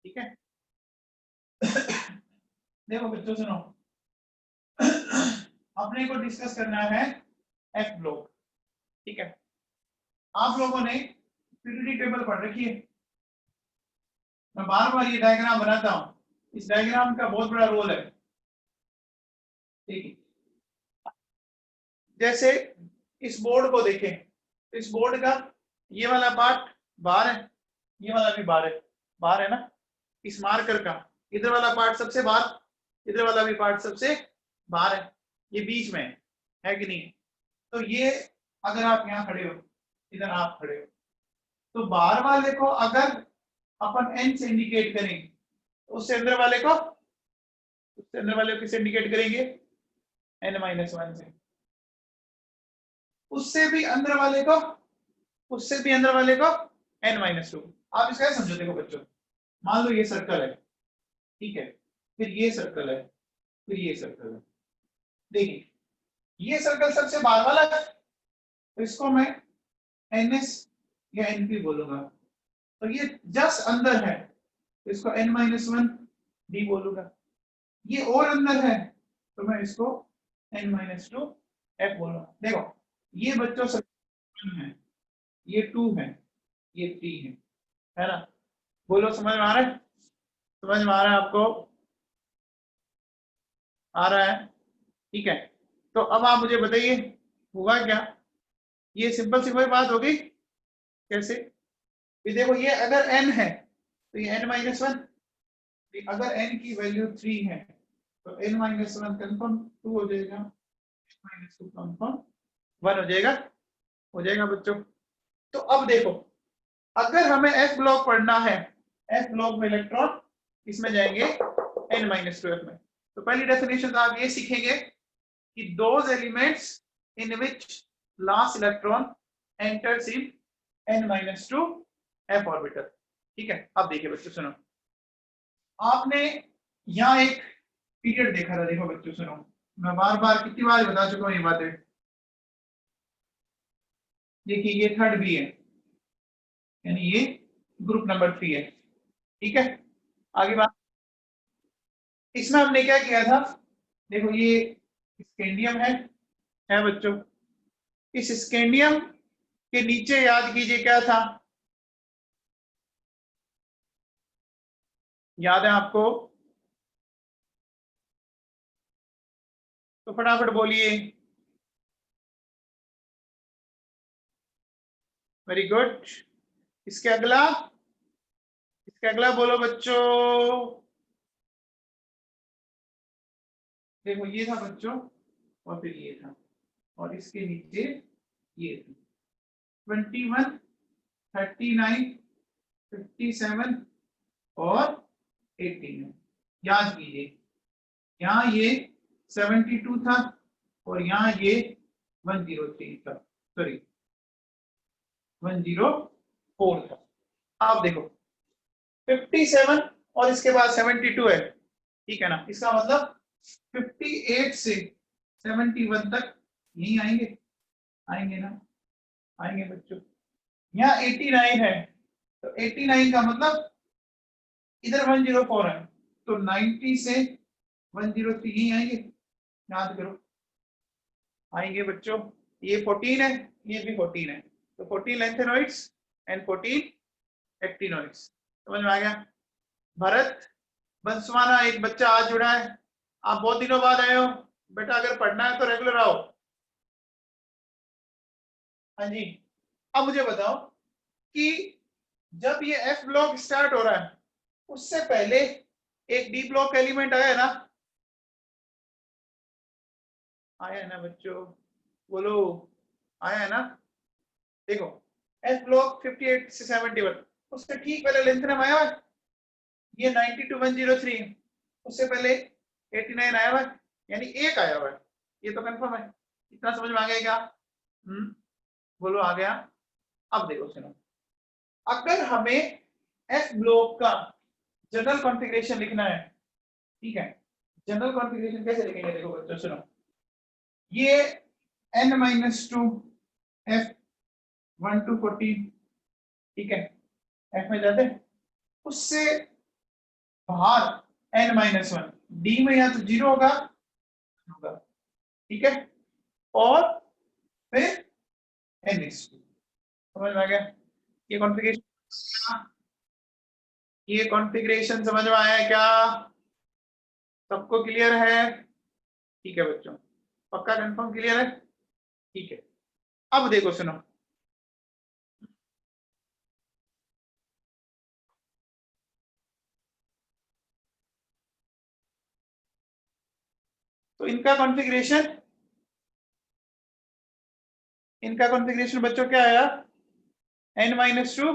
ठीक है। देखो बच्चों सुनो, अपने को डिस्कस करना है एफ ब्लॉक। ठीक है, आप लोगों ने पीडीडी टेबल पढ़ रखी है, मैं बार बार ये डायग्राम बनाता हूं, इस डायग्राम का बहुत बड़ा रोल है। ठीक है, जैसे इस बोर्ड को देखें, इस बोर्ड का ये वाला पार्ट बाहर है, ये वाला भी बाहर है ना। इस मार्कर का इधर वाला पार्ट सबसे बाहर, इधर वाला भी पार्ट सबसे बाहर है, ये बीच में है कि नहीं। तो ये अगर आप यहाँ खड़े हो, इधर आप खड़े हो, तो बाहर वाले को अगर अपन एन से इंडिकेट करें, तो उससे अंदर वाले को किससे इंडिकेट करेंगे, n-1 से। उससे भी अंदर वाले को n-2। आप इसका समझो, देखो बच्चों, मान लो ये सर्कल है, ठीक है, फिर ये सर्कल है, फिर ये सर्कल है। देखिए ये सर्कल सबसे बाहर वाला है, तो इसको मैं ns या np बोलूंगा। तो ये जस्ट अंदर है, तो इसको n-1 d बोलूंगा। ये और अंदर है, तो मैं इसको n-2 f बोलूंगा। देखो ये बच्चों सर्कल है, ये 2 है, ये 3 है ना। बोलो समझ में आ रहा है, समझ में आ रहा है आपको, आ रहा है। ठीक है, तो अब आप मुझे बताइए हुआ क्या। ये सिंपल सी कोई बात होगी, कैसे भी। देखो ये अगर n है तो ये n-1, अगर n की वैल्यू 3 है तो n-1 कंफर्म 2 हो जाएगा, n-2 कंफर्म 1 हो जाएगा बच्चों। तो अब देखो, अगर हमें f ब्लॉक पढ़ना है, f ब्लॉक में इलेक्ट्रॉन इसमें जाएंगे n-2 f में। तो पहली डेफिनेशन तो आप ये सीखेंगे कि those elements in which last electron enters in n-2 f orbital। ठीक है, अब देखिए बच्चों सुनो, आपने यहाँ एक पीरियड देखा था। देखो बच्चों सुनो, मैं बार बार कितनी बार बता चुका हूँ ये बातें। देखिए ये थर्ड बी है, यानी ये ग्रुप नंबर 3 है। ठीक है, आगे बात, इसमें हमने क्या किया था, देखो ये स्कैंडियम है बच्चों। इस स्कैंडियम के नीचे याद कीजिए क्या था, याद है आपको, तो फटाफट बोलिए। Very good. इसके अगला बोलो बच्चों। देखो ये था बच्चों, और फिर ये था, और इसके नीचे ये था। 21, 39, 57 और 18 याद कीजिए। यहाँ ये 72 था और यहाँ ये 103 था, सॉरी 104 था। आप देखो 57 और इसके बाद 72 है, ठीक है ना। इसका मतलब 58 से 71 तक यही आएंगे ना, आएंगे बच्चों। यहाँ 89 है, तो 89 का मतलब इधर 104 है, तो 90 से 103 यही आएंगे, याद करो, आएंगे बच्चों। ये 14 है, ये भी 14 है, तो 14 लेंथेनॉइड्स एंड 14 एक्टिनॉइड्स। समझ में आ गया। भरत बंसवाना एक बच्चा आज जुड़ा है, आप बहुत दिनों बाद आए हो बेटा, अगर पढ़ना है तो रेगुलर आओ। हाँ जी, अब मुझे बताओ कि जब ये एफ ब्लॉक स्टार्ट हो रहा है, उससे पहले एक डी ब्लॉक एलिमेंट आया है ना, आया है ना बच्चों, बोलो आया है ना। देखो एफ ब्लॉक 58 से 71, उससे ठीक पहले लेंथेनम आया है, ये 90 to 103, उससे पहले 89 आया हुआ है, यानी एक आया हुआ है, ये तो कंफर्म है। इतना समझ में आ गया क्या? बोलो आ गया। अब देखो सुनो, अगर हमें एफ ब्लॉक का जनरल कॉन्फ़िगरेशन लिखना है, ठीक है, जनरल कॉन्फ़िगरेशन कैसे लिखेंगे, देखो बच्चों सुनो, ये n-2 f 1 to 14, ठीक है, f में जाते हैं, उससे बाहर n-1 डी में या तो 0 होगा, ठीक है, और फिर n2। समझ में आ गया? ये कॉन्फ़िगरेशन समझ में आया है क्या? सबको क्लियर है? ठीक है बच्चों, पक्का कंफर्म क्लियर है? ठीक है, अब देखो सुनो, तो इनका कॉन्फ़िगरेशन बच्चों क्या आया? n-2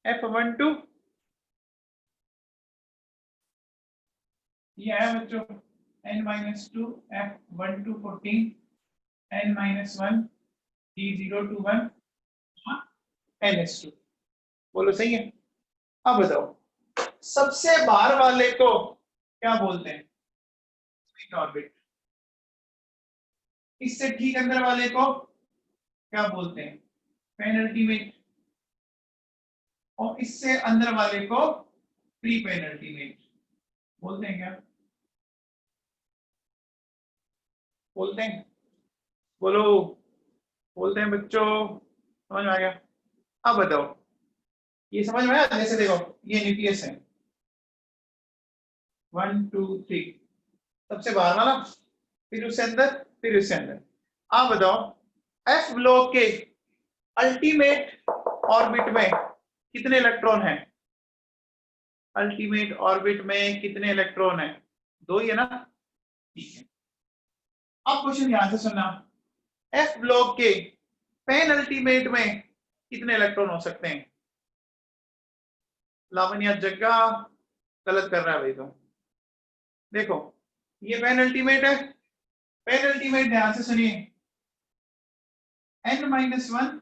f12, ये आया बच्चों n-2 f12 14 n-1 d021 ns2। बोलो सही है? अब बताओ सबसे बाहर वाले को क्या बोलते हैं? ऑर्बिट। इससे ठीक अंदर वाले को क्या बोलते हैं? पेनल्टीमेट। और इससे अंदर वाले को प्री पेनल्टीमेट बोलते हैं क्या? बोलते हैं? बोलो, बोलते हैं बच्चों? समझ में आ गया? अब बताओ, ये समझ में आया? जैसे देखो ये न्यूक्लियस है 1 2 3, सबसे बाहर वाला, फिर उससे अंदर, फिर उससे अंदर। आप बताओ एफ ब्लॉक के अल्टीमेट ऑर्बिट में कितने इलेक्ट्रॉन हैं? अल्टीमेट ऑर्बिट में कितने इलेक्ट्रॉन हैं? 2 ही है ना? ठीक है, अब क्वेश्चन ध्यान से सुनना, एफ ब्लॉक के पेन अल्टीमेट में कितने इलेक्ट्रॉन हो सकते हैं? लावण्या जग्गा गलत कर रहा है भाई, तो देखो ये पेन अल्टीमेट है, पेन अल्टीमेट ध्यान से सुनिए, n-1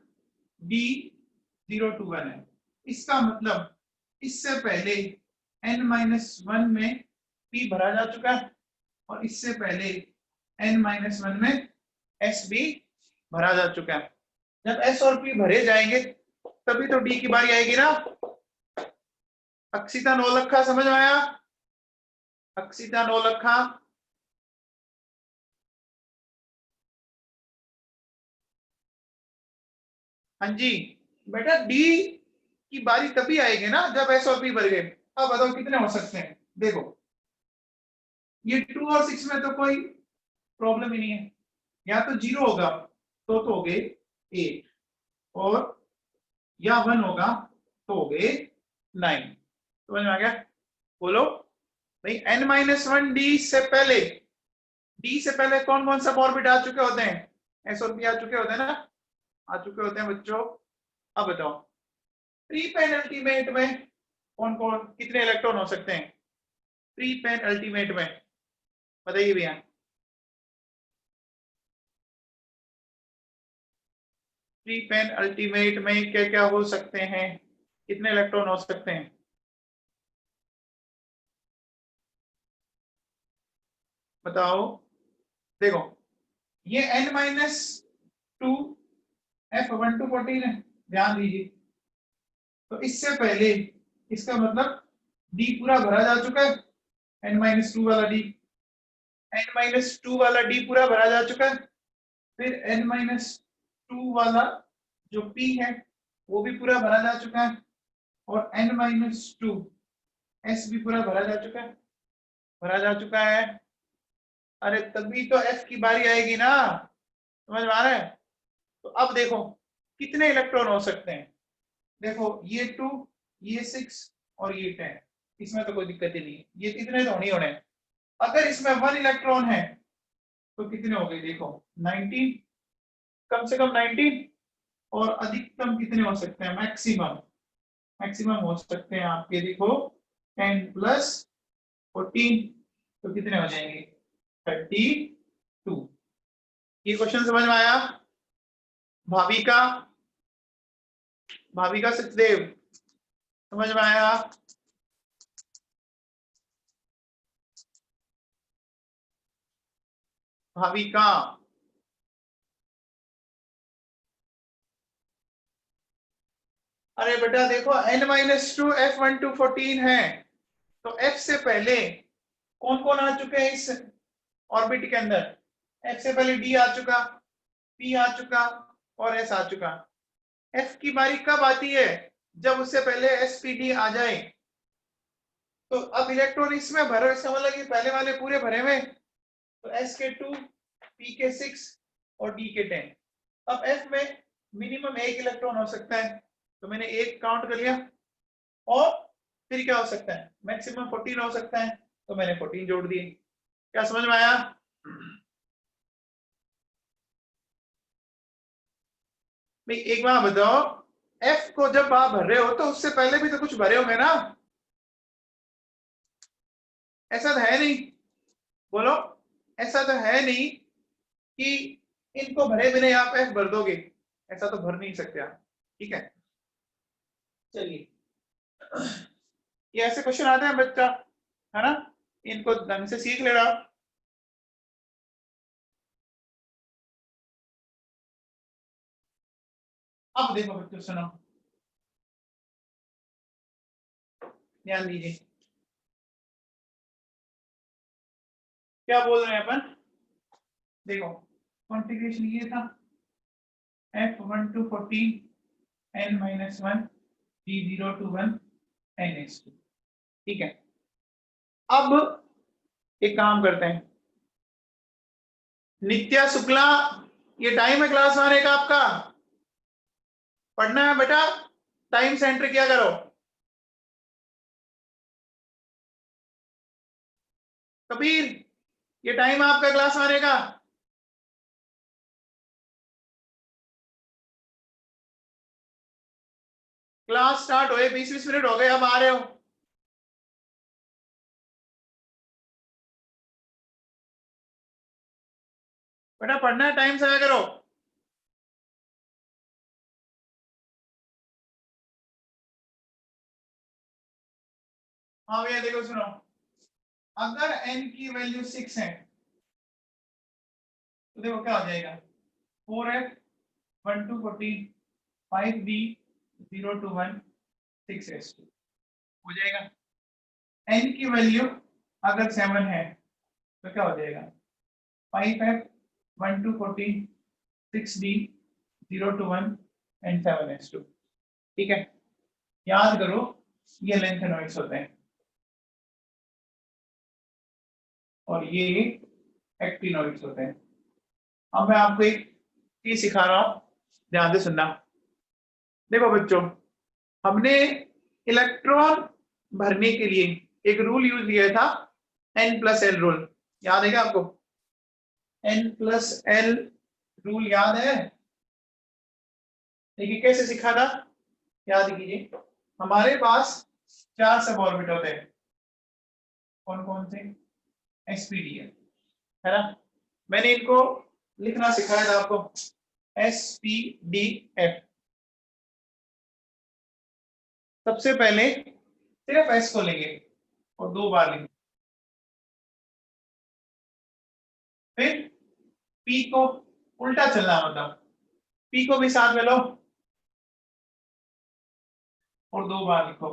d021 है। इसका मतलब इससे पहले n-1 में p भरा जा चुका है और इससे पहले n-1 में s भी भरा जा चुका है। जब s और p भरे जाएंगे तभी तो d की बारी आएगी ना। अक्षिता नौलखा समझ में आया? अक्षिता नौलखा, हाँ जी बेटा, डी की बारी तभी आएगी ना जब s और p भर गए। अब बताओ कितने हो सकते हैं? देखो ये 2 और 6 में तो कोई प्रॉब्लम ही नहीं है, या तो 0 होगा तो हो गए 8, और या 1 होगा तो हो गए 9। समझ में आ गया? बोलो भाई n-1 डी से पहले कौन कौन सब ऑर्बिट आ चुके होते हैं? एस और पी आ चुके होते हैं ना? आ चुके होते हैं बच्चों। अब बताओ प्री पेन अल्टीमेट में कौन कौन कितने इलेक्ट्रॉन हो सकते हैं? प्री पेन अल्टीमेट में बताइए भैया। प्री पेन अल्टीमेट में क्या क्या हो सकते हैं? कितने इलेक्ट्रॉन हो सकते हैं? बताओ। देखो ये n-2 f12 है, ध्यान दीजिए। तो इससे पहले इसका मतलब डी पूरा भरा जा चुका है, n-2 वाला डी, n-2 वाला डी पूरा भरा जा चुका है। फिर n-2 वाला जो p है वो भी पूरा भरा जा चुका है, और n-2 s भी पूरा भरा जा चुका है, भरा जा चुका है। अरे तभी तो f की बारी आएगी ना। समझ में आ रहा है? तो अब देखो कितने इलेक्ट्रॉन हो सकते हैं। देखो ये 2, ये 6 और ये 10, इसमें तो कोई दिक्कत ही नहीं है, ये इतने तो नहीं होने। अगर इसमें 1 इलेक्ट्रॉन है तो कितने हो गए? देखो 19, कम से कम 19, और अधिकतम कितने हो सकते हैं? मैक्सिमम मैक्सिमम हो सकते हैं आपके, देखो 10 + 14, तो कितने हो जाएंगे? 32। ये क्वेश्चन समझ में आया? भाविका, भाविका सचदेव समझ में आया? भाविका, अरे बेटा देखो n-2 f12 14 है, तो F से पहले कौन कौन आ चुके हैं इस ऑर्बिट के अंदर? F से पहले D आ चुका, P आ चुका और S आ चुका। F की बारी कब आती है? जब उससे पहले SPD आ जाए। तो अब इलेक्ट्रॉन इसमें भरो, इसका मतलब कि पहले वाले पूरे भरे हुए, तो S के 2, P के 6 और D के 10। अब F में मिनिमम 1 इलेक्ट्रॉन हो सकता है, तो मैंने 1 काउंट कर लिया। और फिर क्या हो सकता है? मैक्सिमम 14 हो सकता है, तो मैंने 14 जोड़ दिए। क्या समझ में आया? भाई एक बार बताओ, F को जब आप भर रहे हो तो उससे पहले भी तो कुछ भरे होंगे ना? ऐसा तो है नहीं, बोलो। ऐसा तो है नहीं कि इनको भरे बिना आप F भर दोगे, ऐसा तो भर नहीं सकते आप। ठीक है, चलिए। ये ऐसे क्वेश्चन आते हैं बच्चा, है ना, इनको ढंग से सीख ले रहा। अब देखो बच्चों, सुनो, ध्यान दीजिए। क्या बोल रहे हैं अपन? देखो, कॉन्फ़िगरेशन ये था, F1 to 14 n-1 G0 to 1 ns2। ठीक है, अब एक काम करते हैं, नित्या शुक्ला, ये टाइम है क्लास आने का आपका, पढ़ना है बेटा, टाइम से एंट्री किया करो। कबीर, ये टाइम है आपका क्लास आने का। क्लास स्टार्ट हुए 20-20 मिनट हो गए, अब आ रहे हो। बेटा पढ़ना है, टाइम से आया करो। हाँ भैया देखो, सुनो, अगर n की वैल्यू 6 है तो देखो क्या हो जाएगा, 4f 1 to 14 5b 0 to 1 6s2 हो जाएगा। n की वैल्यू अगर 7 है तो क्या हो जाएगा, 5f 1 to 14 6b 0 to 1 and 7s2। ठीक है, याद करो ये लेंथेनॉइड्स होते हैं और ये एक्टिनॉइड्स होते हैं। अब मैं आपको एक चीज सिखा रहा हूं, ध्यान से सुनना। देखो बच्चों, हमने इलेक्ट्रॉन भरने के लिए एक रूल यूज किया था, n+l रूल, याद है क्या आपको? n+l रूल याद है? देखिए कैसे सीखा था, याद कीजिए। हमारे पास 4 सब ऑर्बिट होते हैं, कौन कौन से? sp-d है ना, मैंने इनको लिखना सिखाया था आपको, sp-d-f। सबसे पहले सिर्फ s को लेंगे और 2 बार लेंगे, फिर p को उल्टा चलना, मतलब p को भी साथ में लो और 2 बार लिखो।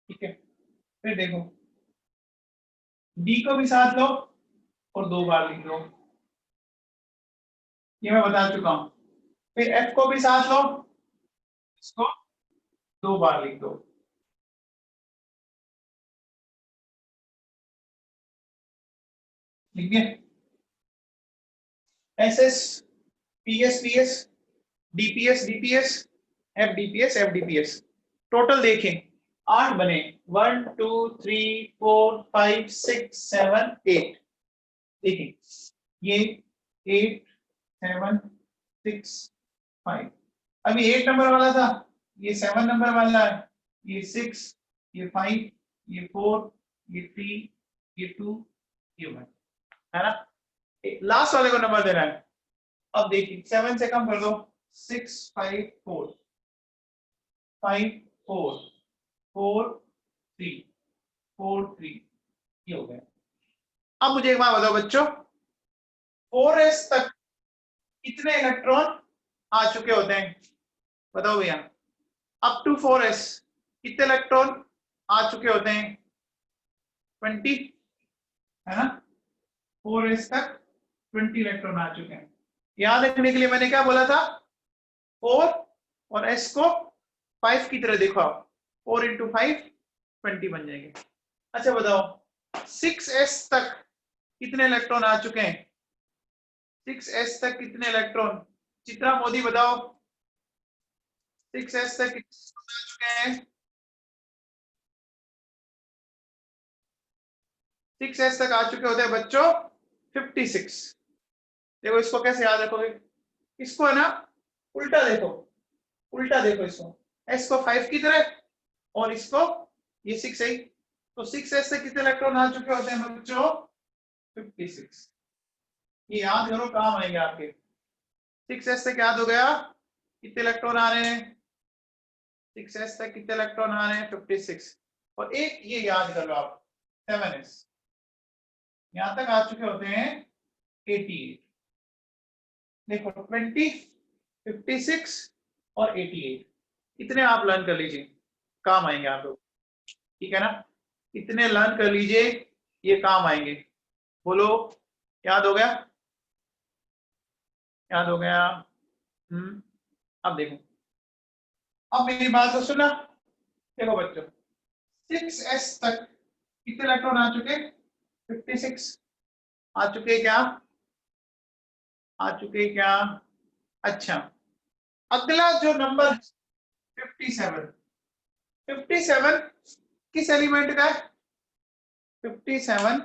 ठीक है, फिर देखो d को भी साथ लो और 2 बार लिख लो, ये मैं बता चुका हूं। फिर f को भी साथ लो, इसको 2 बार लिख दो। ठीक है, ss ps ps dps dps fdps fdps, total देखें 8 बने, 1 2 3 4 5 6 7 8। देखिए ये 8 7 6 5, अभी 8 नंबर वाला था, ये 7 नंबर वाला है, ये 6, ये 5, ये 4, ये 3, ये 2, ये 1, है ना? लास्ट वाले को नंबर देना है। अब देखिए 7 से कम कर दो, 6 5 4 5 4 4 3 4 3, ये हो गया। अब मुझे एक बात बताओ बच्चों, 4s तक कितने इलेक्ट्रॉन आ चुके होते हैं? बताओ भैया, अप टू 4s कितने इलेक्ट्रॉन आ चुके होते हैं 20, है ना, 4s तक 20 इलेक्ट्रॉन आ चुके हैं। याद रखने के लिए मैंने क्या बोला था, 4 और s को 5 की तरह देखो आप, 4 इंटू 5 20 बन जाएंगे। अच्छा बताओ 6s तक कितने इलेक्ट्रॉन आ चुके हैं, 6s तक कितने इलेक्ट्रॉन, चित्रा मोदी बताओ 6s तक कितने आ चुके हैं, 6s तक आ चुके होते हैं बच्चों 56। देखो इसको कैसे याद रखोगे, इसको है ना उल्टा देखो, उल्टा देखो इसको, s को 5 की तरह और इसको ये 6 है, तो 6s से कितने इलेक्ट्रॉन आ चुके होते हैं बच्चों 56। ये याद करो काम आएंगे आपके। 6s से क्या याद हो गया, कितने इलेक्ट्रॉन आ रहे हैं, 6s तक कितने इलेक्ट्रॉन आ रहे हैं 56, और एक ये याद कर लो आप 7s, यहां तक आ चुके होते हैं 88। देखो 20, 56 और 88, इतने आप लर्न कर लीजिए, काम आएंगे आप लोग, ठीक है ना, इतने लर्न कर लीजिए, ये काम आएंगे। बोलो याद हो गया, याद हो गया। अब देखो, अब मेरी बात तो सुना, देखो बच्चों 6s तक कितने इलेक्ट्रॉन आ चुके, 56 आ चुके क्या, आ चुके क्या, अच्छा अगला जो नंबर 57, 57 किस एलिमेंट का है, 57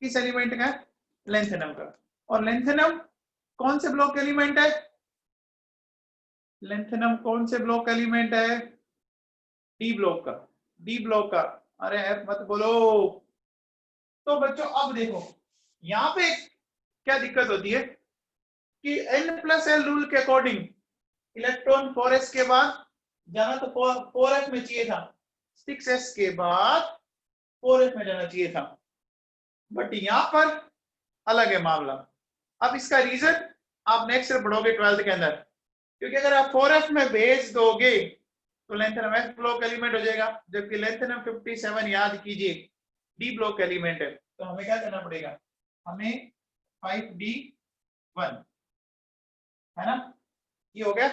किस एलिमेंट का है, लेंथेनम का, और लेंथेनम कौन से ब्लॉक एलिमेंट है, लेंथेनम कौन से ब्लॉक एलिमेंट है, डी ब्लॉक का, डी ब्लॉक का, अरे एफ मत बोलो। तो बच्चों अब देखो यहाँ पे क्या दिक्कत होती है कि n+l रूल के अकॉर्डिंग इलेक्ट्रॉन 4s के बाद जाना तो 4f में चाहिए था, 6s के बाद 4f में जाना चाहिए था, बट यहां पर अलग है मामला। अब इसका रीजन आप नेक्स्ट ईयर पढ़ोगे 12th के अंदर, क्योंकि अगर आप 4f में भेज दोगे तो लेंथेनम s ब्लॉक एलिमेंट हो जाएगा, जबकि लेंथेनम 57 याद कीजिए डी ब्लॉक एलिमेंट है, तो हमें क्या करना पड़ेगा, हमें 5d1, है ना, ये हो गया।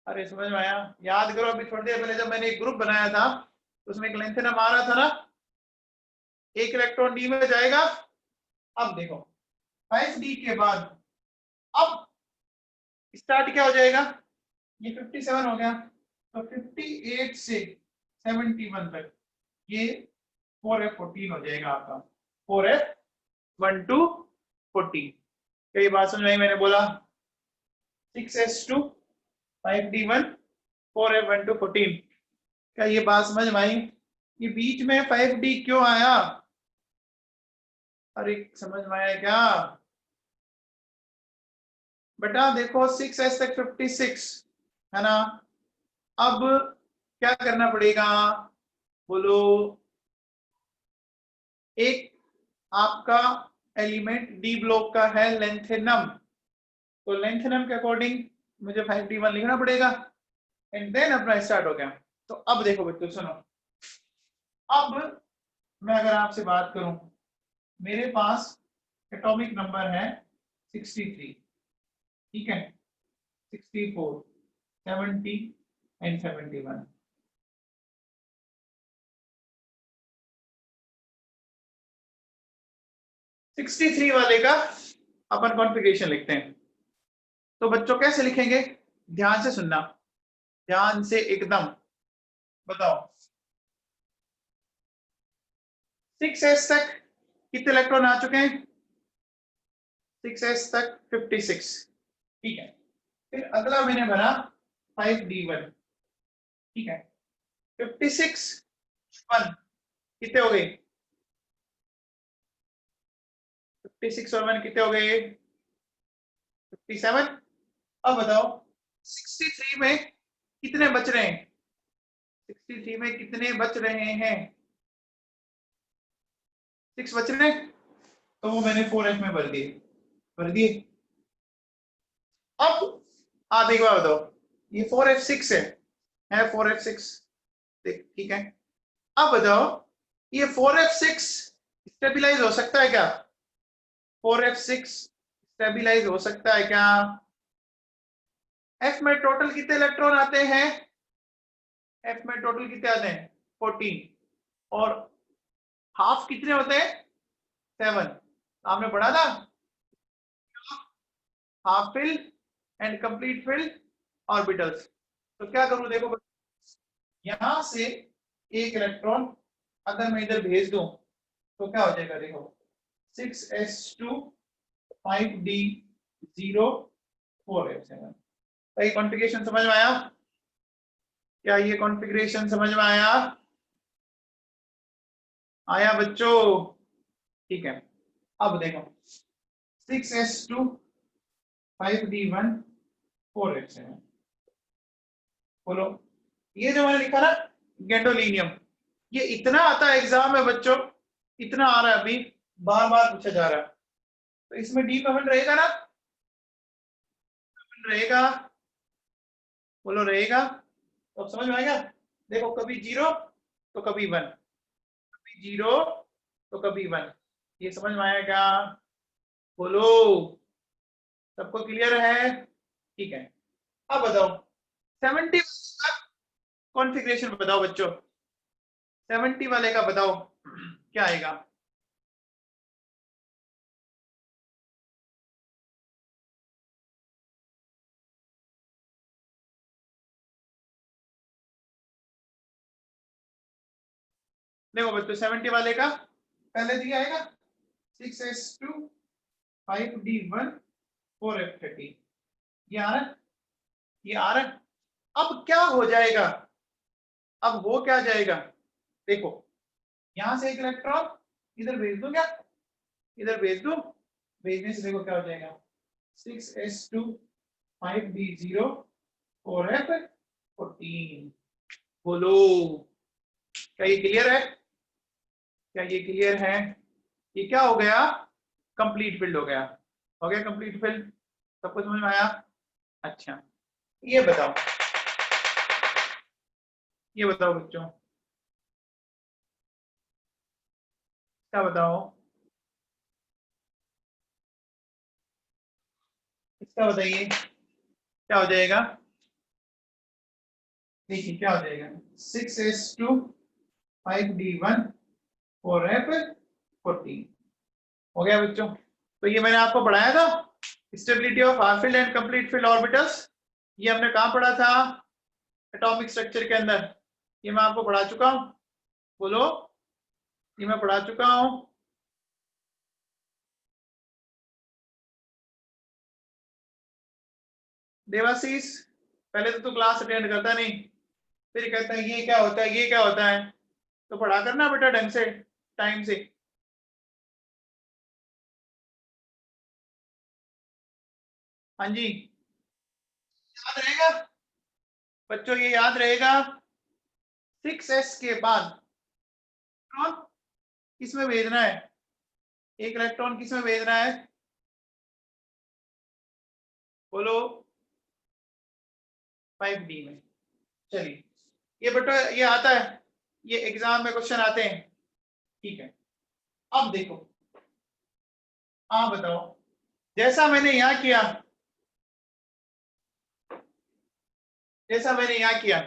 अरे समझ में आया, याद करो अभी थोड़ी देर पहले जब मैंने एक ग्रुप बनाया था तो उसमें एक लेंथेनम आ रहा था ना, एक इलेक्ट्रॉन डी में जाएगा। अब देखो 5d के बाद अब स्टार्ट क्या हो जाएगा, ये 57 हो गया, तो 58 से 71 तक ये 4f14 हो जाएगा आपका, 4f1 to 14। कई बात समझ में मैंने बोला 6s2 5d1 4f1 to 14, क्या ये बात समझ में आई, ये बीच में 5d क्यों आया, अरे समझ में आया क्या बेटा, देखो 6s तक 56 है ना, अब क्या करना पड़ेगा बोलो, एक आपका एलिमेंट डी ब्लॉक का है लेंथेनम, तो लेंथेनम के अकॉर्डिंग मुझे 5d1 लिखना पड़ेगा, एंड देन अपना स्टार्ट हो गया। तो अब देखो बच्चों सुनो, अब मैं अगर आपसे बात करूं, मेरे पास एटॉमिक नंबर है 63, ठीक है, 64 70 एंड 71, 63 वाले का अपन कॉन्फ़िगरेशन लिखते हैं। तो बच्चों कैसे लिखेंगे, ध्यान से सुनना, ध्यान से एकदम, बताओ 6s तक कितने इलेक्ट्रॉन आ चुके हैं, 6s तक 56, ठीक है, फिर अगला मैंने भरा 5d1, ठीक है, 56 1 कितने हो गए, 56 और 1 कितने हो गए 57। अब बताओ 63 में कितने बच रहे हैं, 63 में कितने बच रहे हैं, 6 बच रहे हैं, तो वो मैंने 4f में भर दिए, भर दिए। अब आप एक बार बताओ, ये 4f6 है 4f6, ठीक है, अब बताओ ये 4f6 स्टेबिलाईज हो सकता है क्या? 4f6 स्टेबिलाईज हो सकता है क्या? एफ में टोटल कितने इलेक्ट्रॉन आते हैं? एफ में टोटल कितने आते हैं? 14। और हाफ कितने होते हैं? 7। आपने पढ़ा था half fill and complete fill orbitals. तो क्या करूं, देखो यहां से एक इलेक्ट्रॉन अगर मैं इधर भेज दूं तो क्या हो जाएगा, देखो 6s2 5d0 4f7। ये कॉन्फ़िगरेशन समझ में आया? क्या ये कॉन्फ़िगरेशन समझ में आया? आया बच्चों? ठीक है, अब देखो 6s2 5d1 4f7। बोलो, ये जो मैंने लिखा ना गैंडोलिनियम, ये इतना आता है एग्जाम में बच्चों, इतना आ रहा है, अभी बार बार पूछा जा रहा है। तो इसमें डी कॉमन रहेगा ना? रहेगा, बोलो रहेगा। तो अब समझ में आएगा? देखो कभी 0 तो कभी 1, कभी 0 तो कभी 1। ये समझ में आया क्या? बोलो, सबको क्लियर है? ठीक है, अब बताओ 70 का कॉन्फ़िगरेशन बताओ बच्चों। 70 वाले का बताओ क्या आएगा? देखो बच्चों 70 वाले का पहले दिया आएगा 6s2 5d1 4f30। ये आ रहा है, ये आ रहा है। अब क्या हो जाएगा? अब हो क्या जाएगा? देखो यहां से एक इलेक्ट्रॉन इधर भेज दूं क्या? इधर भेज दूं, भेजने से देखो क्या हो जाएगा 6s2 5d0 4f14। बोलो, क्या ये क्लियर है? क्या ये क्लियर है? ये क्या हो गया? कंप्लीट फील्ड हो गया। हो गया कंप्लीट फील्ड? सबको समझ में आया? अच्छा, ये बताओ, ये बताओ बच्चों, क्या बताओ, इसका बताइए क्या हो जाएगा? देखिए क्या हो जाएगा 6s2 5d1 4f14। हो गया बच्चों? तो ये मैंने आपको पढ़ाया था stability of half field and complete field orbitals. ये हमने कहाँ पढ़ा था? एटॉमिक स्ट्रक्चर के अंदर। ये मैं आपको पढ़ा चुका हूँ, बोलो ये मैं पढ़ा चुका हूँ। देवाशीष, पहले तो तू क्लास अटेंड करता नहीं, फिर कहता है ये क्या होता है, ये क्या होता है। तो पढ़ा करना बेटा ढंग से, टाइम से। हाँ जी, याद रहेगा बच्चों, ये याद रहेगा 6s के बाद इलेक्ट्रॉन किसमें भेजना है? एक इलेक्ट्रॉन किसमें भेजना है? बोलो 5d में। चलिए, ये बेटा ये आता है, ये एग्जाम में क्वेश्चन आते हैं। ठीक है, अब देखो, आप बताओ जैसा मैंने यहां किया, जैसा मैंने यहां किया,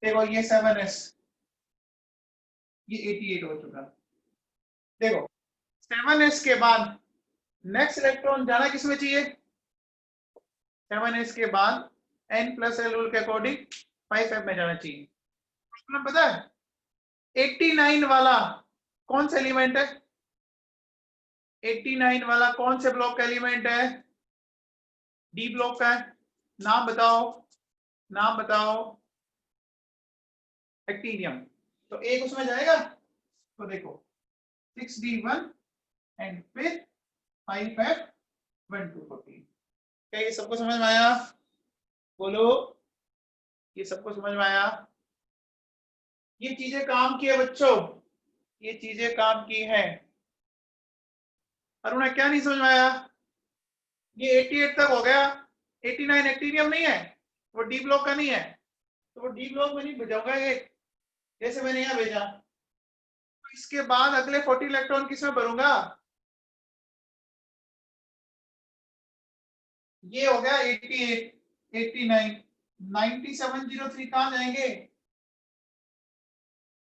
देखो ये 7s, ये 88 हो चुका। देखो 7s के बाद नेक्स्ट इलेक्ट्रॉन जाना किसमें चाहिए? 7s के बाद n+l रूल के अकॉर्डिंग 5f में जाना चाहिए। प्रॉब्लम पता है 89 वाला कौन सा एलिमेंट है? 89 वाला कौन से ब्लॉक का एलिमेंट है? डी ब्लॉक का है। नाम बताओ, नाम बताओ। एक्टिनियम। तो एक उसमें जाएगा, तो देखो 6d1 एंड फिर 5f1214। क्या ये सबको समझ में आया? बोलो, ये सबको समझ में आया? ये चीजें काम की है बच्चों, ये चीजें काम की हैं। अरुणा क्या नहीं समझ में आया? ये 88 तक हो गया, 89 एक्टिनियम नहीं है, वो डी ब्लॉक का नहीं है, तो वो डी ब्लॉक में नहीं भेजाऊंगा ये, जैसे मैंने यहाँ भेजा इसके बाद अगले 40 इलेक्ट्रॉन किसमें भरूंगा? ये हो गया 88, 89, 9703 कहां जाएंगे?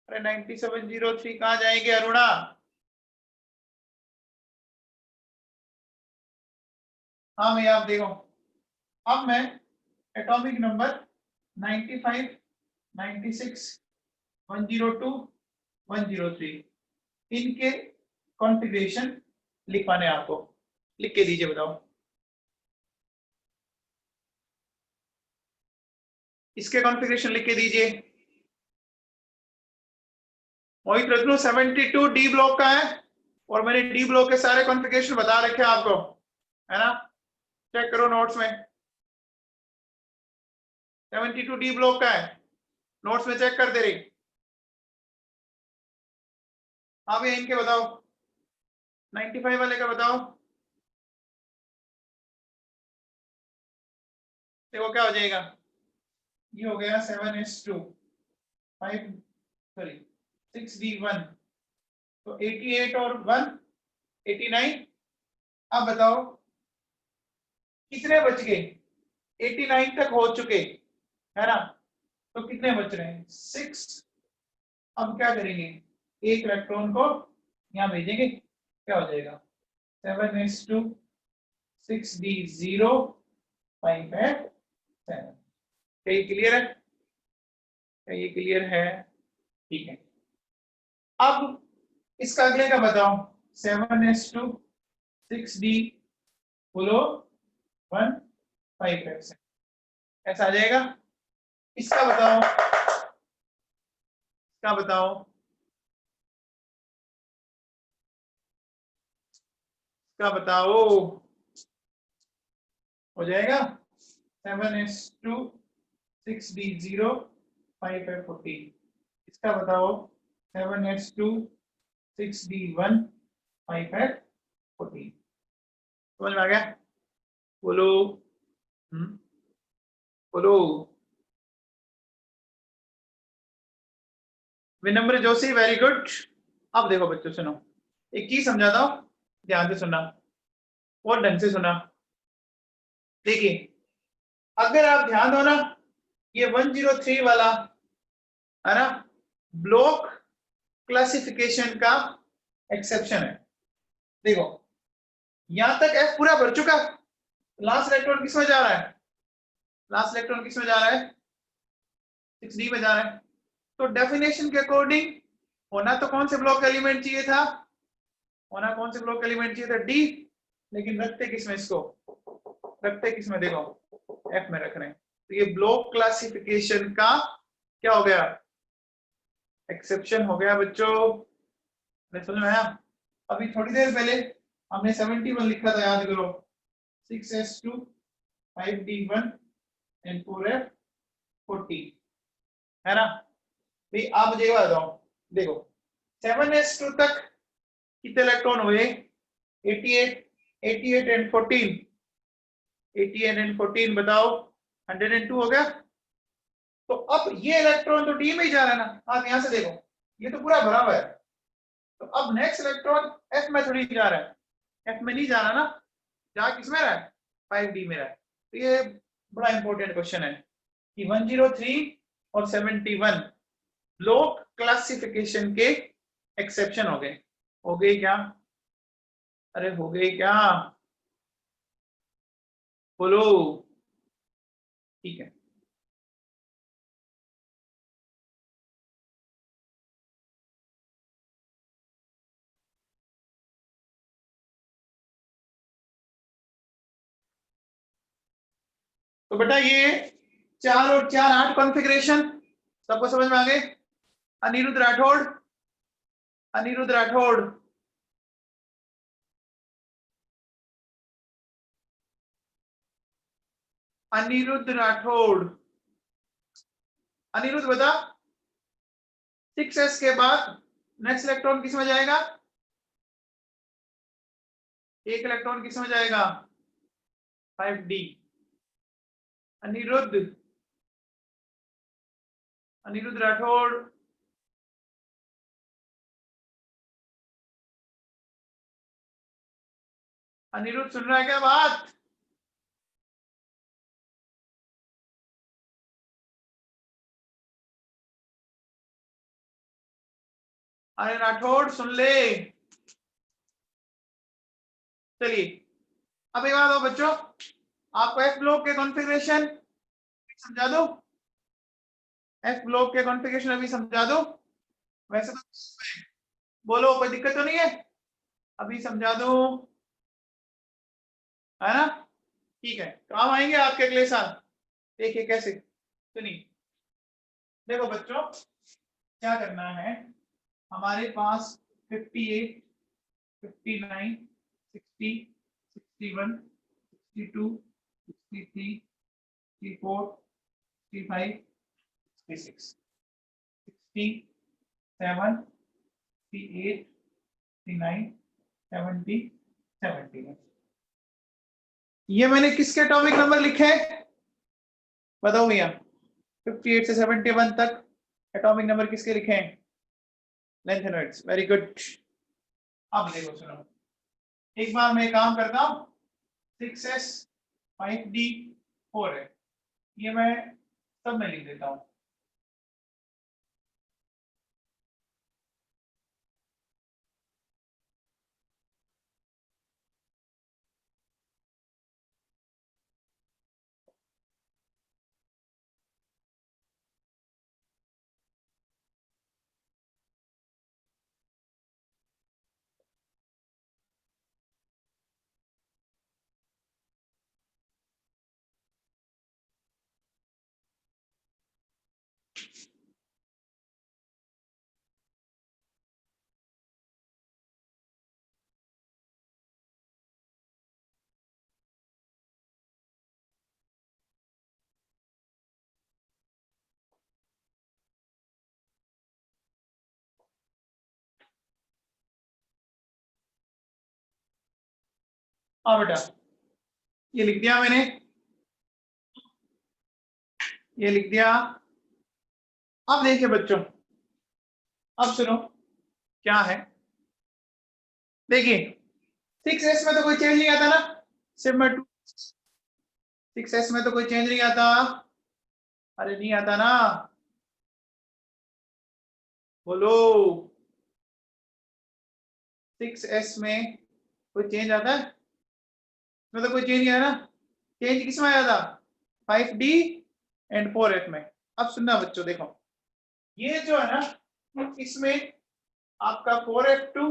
अरे 9703 कहां जाएंगे अरुणा? हाँ मैं आप देखो, अब मैं एटॉमिक नंबर 95, 96, 102, 103 इनके कॉन्फ़िगरेशन लिखवाने आपको, लिख के दीजिए, बताओ इसके कॉन्फ़िगरेशन लिख के दीजिए। मोहित रत्नु 72 डी ब्लॉक का है और मैंने डी ब्लॉक के सारे कॉन्फ़िगरेशन बता रखे हैं आपको, है ना? चेक करो नोट्स में, 72 डी ब्लॉक का है, नोट्स में चेक कर दे रही। हाँ भैया इनके बताओ, 95 वाले का बताओ। देखो क्या हो जाएगा, ये हो गया 7s2 5 सॉरी 6d1, तो 88 और 1 89। अब बताओ कितने बच गए? 89 तक हो चुके, है ना? तो कितने बच रहे हैं? 6। अब क्या करेंगे, एक इलेक्ट्रॉन को यहाँ भेजेंगे, क्या हो जाएगा? 7s2 6d0 5f7। क्या ये क्लियर है? क्या ये क्लियर है? ठीक है। अब इसका अगले का बताओ, 7s2 6d बोलो 1 5f7, ऐसा आ जाएगा। इसका बताओ, इसका बताओ, इसका बताओ, हो जाएगा 7s2 6d0 5f14। इसका बताओ 7s2 6d1 5f14। समझ में आ गया? बोलो बोलो। विनम्र जोशी वेरी गुड। अब देखो बच्चों सुनो, एक चीज समझाता हूं, ध्यान से सुनना और ढंग से सुना। देखिए अगर आप ध्यान दो ना, ये 103 वाला है ना, ब्लॉक क्लासिफिकेशन का एक्सेप्शन है। देखो यहां तक एफ पूरा भर चुका, लास्ट इलेक्ट्रॉन किसमें जा रहा है? लास्ट इलेक्ट्रॉन किसमें जा रहा है? 6d में जा रहा है। तो डेफिनेशन के अकॉर्डिंग होना तो कौन से ब्लॉक एलिमेंट चाहिए था? होना कौन से ब्लॉक एलिमेंट चाहिए था? डी। लेकिन रखते किसमें इसको? रखते किसमें? देखो एफ में रख रहे हैं। तो ये ब्लॉक क्लासिफिकेशन का क्या हो गया? एक्सेप्शन हो गया बच्चों। समझ में आया? अभी थोड़ी देर पहले हमने 71 लिखा था, याद करो, 6s2 5d1 एंड 4f14, है ना? भाई आप मुझे बताओ, देखो 7s2 तक कितने इलेक्ट्रॉन हुए? 88, 88 एंड 14, 88 एंड 14 बताओ, 102 हो गया। तो अब ये इलेक्ट्रॉन तो डी में ही जा रहा है ना, आप यहां से देखो ये तो पूरा भरा हुआ है। तो अब नेक्स्ट इलेक्ट्रॉन एफ में थोड़ी जा रहा है, एफ में नहीं जा रहा ना, जा किस में रहा है? 5d में रहा है। तो ये बड़ा इंपॉर्टेंट क्वेश्चन है कि 103 और 71 ब्लॉक क्लासिफिकेशन के एक्सेप्शन हो गए। हो गए क्या? अरे हो गए क्या? बोलो। ठीक है। तो बेटा ये 4 और 4 8 कॉन्फ़िगरेशन सबको समझ में आ गए? अनिरुद्ध राठौड़, अनिरुद्ध राठौड़, अनिरुद्ध राठौड़, अनिरुद्ध बता 6s के बाद नेक्स्ट इलेक्ट्रॉन किस में जाएगा? एक इलेक्ट्रॉन किस में जाएगा? 5d। अनिरुद्ध, अनिरुद्ध राठौड़, अनिरुद्ध सुन रहा है क्या बात? अरे राठौड़ सुन ले। चलिए अब एक बात हो बच्चों, आपको एफ ब्लॉक के कॉन्फ़िगरेशन समझा दो। एफ ब्लॉक के कॉन्फ़िगरेशन अभी समझा दो। वैसे तो बोलो कोई दिक्कत तो नहीं है? अभी समझा दो, है ना? ठीक है, काम आएंगे आपके अगले साल। देखिए कैसे, सुनिए। देखो बच्चों क्या करना है, हमारे पास 58, 59, 60, 61, 62, 63, 64, 65, 66, 67, 68, 69, 70, 71। ये मैंने किसके एटॉमिक नंबर लिखे हैं बताओ भैया? 58 से 71 तक एटॉमिक नंबर किसके लिखे हैं? Length and width, very good. अब देखो सुनो, एक बार मैं काम करता हूं, 6s 5d 4 है, ये मैं सब में लिख देता हूं। हाँ बेटा, ये लिख दिया मैंने, ये लिख दिया। अब देखिए बच्चों, अब सुनो क्या है, देखिए 6s में तो कोई चेंज नहीं आता ना, सिर्फ मैं 6s में तो कोई चेंज नहीं आता। अरे नहीं आता ना, बोलो। 6s में कोई चेंज आता है? मतलब कोई चेंज नहीं आया ना। चेंज किस में आया था? 5d एंड 4f में। अब सुनना बच्चों, देखो ये जो है ना, इसमें आपका 4f2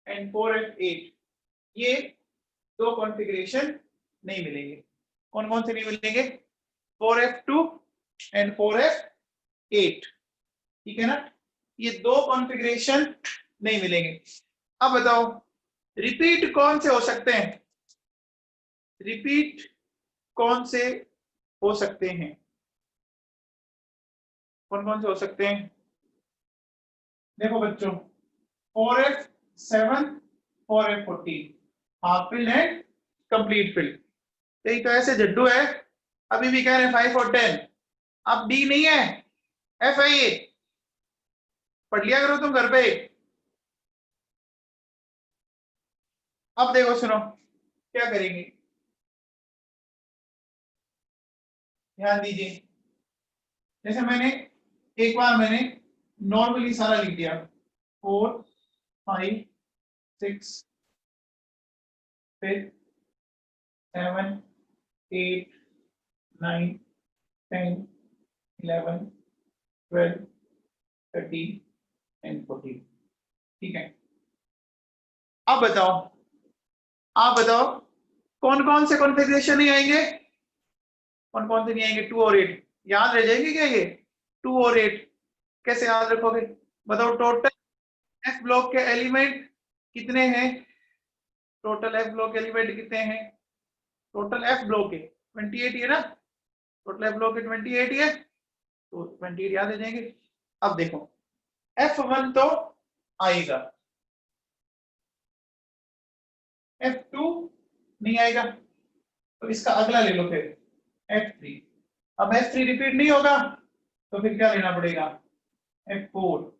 एंड 4f8, ये दो कॉन्फ़िगरेशन नहीं मिलेंगे। कौन कौन से नहीं मिलेंगे? 4f2 एंड 4f8, ठीक है ना? ये दो कॉन्फ़िगरेशन नहीं मिलेंगे। अब बताओ रिपीट कौन से हो सकते हैं? रिपीट कौन से हो सकते हैं? कौन कौन से हो सकते हैं? देखो बच्चों, 4f7, 4f14, half filled and complete field. यही तो ऐसे जड्डू है, अभी भी कह रहे हैं 5 और 10। अब डी नहीं है, एफ है ये, पढ़ लिया करो तुम घर पे। अब देखो सुनो क्या करेंगे, ध्यान दीजिए। जैसे मैंने एक बार मैंने नॉर्मली सारा लिख दिया, 4, 5, 6, फिर 7, 8, 9, 10, 11, 12, 13 एंड 14, ठीक है? अब बताओ, आप बताओ कौन कौन से कॉन्फ़िगरेशन नहीं आएंगे? कौन कौन से नहीं आएंगे? 2 और 8 याद रह जाएंगे क्या ये? 2 और 8 कैसे याद रखोगे बताओ? टोटल एफ ब्लॉक के एलिमेंट कितने हैं? टोटल एफ ब्लॉक एलिमेंट कितने हैं? टोटल एफ ब्लॉक के 28 है ना, टोटल एफ ब्लॉक के 28 है, तो 28 याद रह जाएंगे। अब देखो F1 तो आएगा, F2 नहीं आएगा, तो इसका अगला ले लो फिर F3। अब F3 रिपीट नहीं होगा, तो फिर क्या लेना पड़ेगा? F4।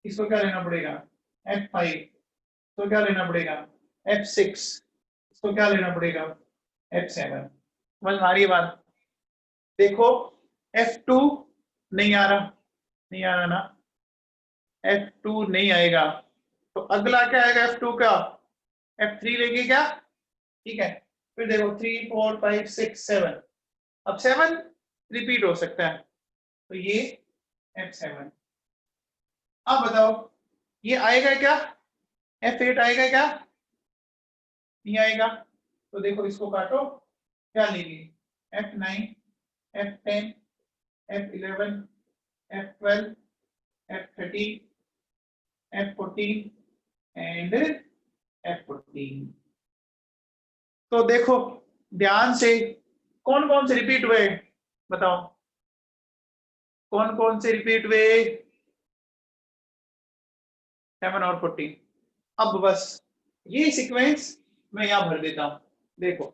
इसको क्या लेना पड़ेगा? F5। तो क्या लेना पड़ेगा? F6। तो क्या लेना पड़ेगा, F7। समझ में आ रही है बात? देखो F2 नहीं आ रहा, नहीं आ रहा ना, F2 नहीं आएगा, तो अगला क्या आएगा F2 का, F3 लेंगे क्या, ठीक है। फिर देखो 3 4 5 6 7, अब 7 रिपीट हो सकता है, तो ये F7। अब बताओ ये आएगा क्या, F8 आएगा क्या, नहीं आएगा, तो देखो इसको काटो, क्या लेंगे, F9 F10 F11 F12 F13 F14 and F14। तो देखो ध्यान से कौन कौन से रिपीट हुए, बताओ कौन कौन से रिपीट हुए, 7 और 14। अब बस ये सीक्वेंस मैं यहां भर देता हूं, देखो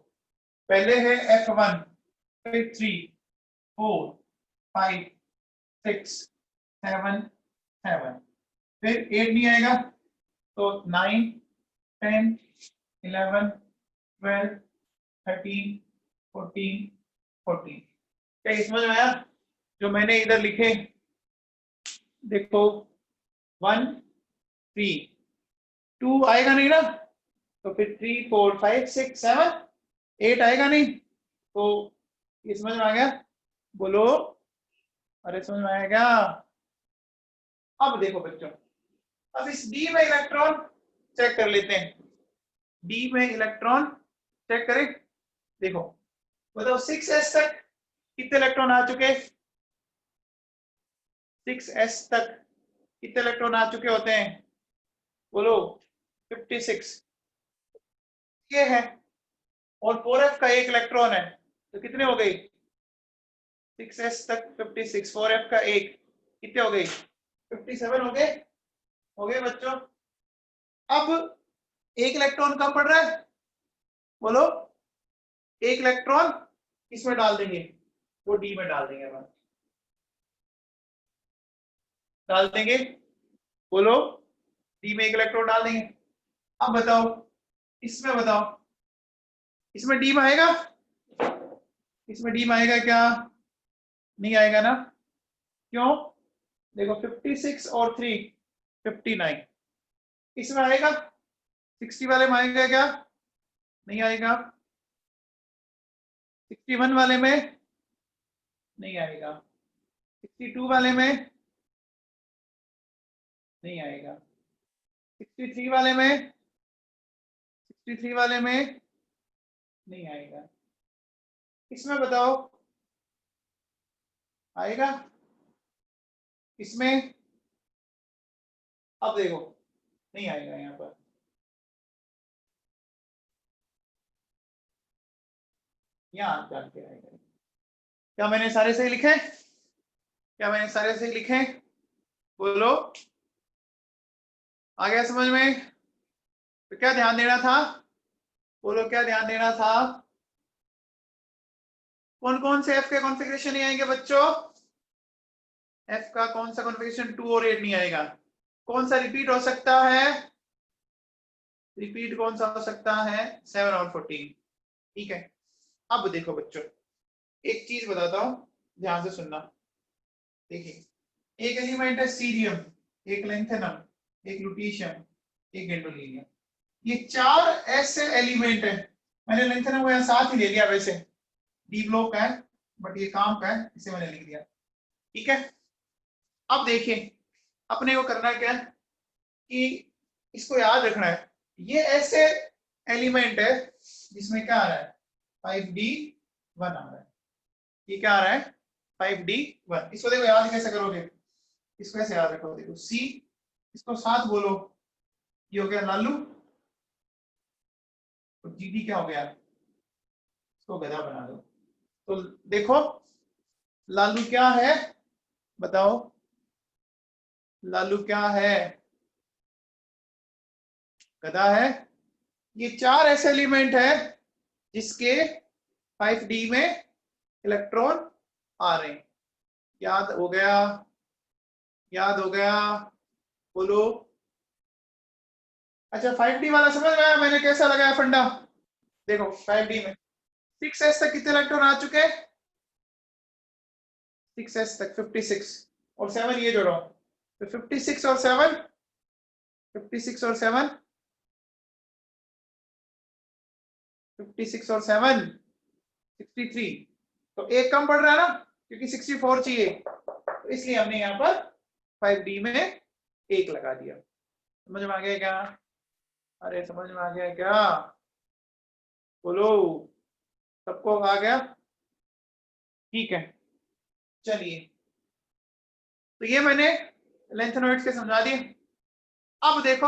पहले है F1, फिर 3 4 5 6 7 7, फिर 8 नहीं आएगा, तो 9 10 11 12 13 14 14। क्या ये समझ में आया जो मैंने इधर लिखे, देखो 1 3 2 आएगा नहीं ना, तो फिर 3 4 5 6 7 8 आएगा नहीं, तो ये समझ में आ गया, बोलो अरे समझ में आया क्या? अब देखो बच्चों, अब इस डी में इलेक्ट्रॉन चेक कर लेते हैं, डी में इलेक्ट्रॉन चेक करें, देखो बताओ 6s तक कितने इलेक्ट्रॉन आ चुके, 6s तक कितने इलेक्ट्रॉन आ चुके होते हैं, बोलो 56, ये है, और 4f का एक इलेक्ट्रॉन है, तो कितने हो गई, 6s तक 56, 4f का एक, कितने हो गई, 57 हो गए बच्चों। अब एक इलेक्ट्रॉन कम पड़ रहा है, बोलो एक इलेक्ट्रॉन किसमें डाल देंगे, वो डी में डाल देंगे, डाल देंगे, बोलो डी में एक इलेक्ट्रॉन डाल देंगे। अब बताओ इसमें, बताओ इसमें डी में आएगा, इसमें डी में आएगा क्या, नहीं आएगा ना, क्यों, देखो 56 और 3 59, इसमें आएगा, 60 वाले में आएगा क्या, नहीं आएगा, 61 वाले में नहीं आएगा, 62 वाले में नहीं आएगा, 63 वाले में, 63 वाले में नहीं आएगा, इसमें बताओ आएगा, इसमें, अब देखो नहीं आएगा यहाँ पर, यहाँ डाल के आएगा। क्या मैंने सारे सही लिखे, क्या मैंने सारे सही लिखे, बोलो आ गया समझ में? तो क्या ध्यान देना था, बोलो क्या ध्यान देना था, कौन कौन से एफ के कॉन्फ़िगरेशन नहीं आएंगे बच्चों, एफ का कौन सा कॉन्फ़िगरेशन 2 और 8 नहीं आएगा, कौन सा रिपीट हो सकता है, रिपीट कौन सा हो सकता है, 7 और 14, ठीक है। अब देखो बच्चों एक चीज बताता हूं, ध्यान से सुनना, देखिए एक एलिमेंट है सीरियम, एक लेंथेनम, एक लुटीशियम, एक गैंडोलिनियम, ये 4 ऐसे एलिमेंट है, मैंने लेंथेनम को यहाँ साथ ही ले लिया, वैसे डी ब्लॉक का है बट ये काम का है, इसे मैंने लिख दिया, ठीक है। अब देखिए अपने को करना क्या है कि इसको याद रखना है, ये ऐसे एलिमेंट है जिसमें क्या आ रहा है 5d1 आ रहा है, ये क्या आ रहा है 5d1, इसको देखो याद कैसे करोगे, इसको ऐसे याद रखो, देखो सी, इसको साथ बोलो, ये हो गया लालू, तो जीडी क्या हो गया, इसको गधा बना दो, तो देखो लालू क्या है, बताओ लालू क्या है, गधा है। ये 4 ऐसे एलिमेंट है जिसके 5d में इलेक्ट्रॉन आ रहे हैं, याद हो गया, याद हो गया, बोलो। अच्छा 5d वाला समझ में आया मैंने कैसा लगाया फंडा, देखो 5d में 6s तक कितने इलेक्ट्रॉन आ चुके हैं? 6s तक 56 और 7 ये जोड़ो तो 56 और 7 56 और 7 56 और 7 63 तो एक कम पड़ रहा है ना क्योंकि 64 चाहिए तो इसलिए हमने यहाँ पर 5d में एक लगा दिया। समझ में आ गया क्या? अरे समझ में आ गया क्या? बोलो, सबको आ गया? ठीक है, चलिए तो ये मैंने लेंथेनॉइड्स के समझा दिए। अब देखो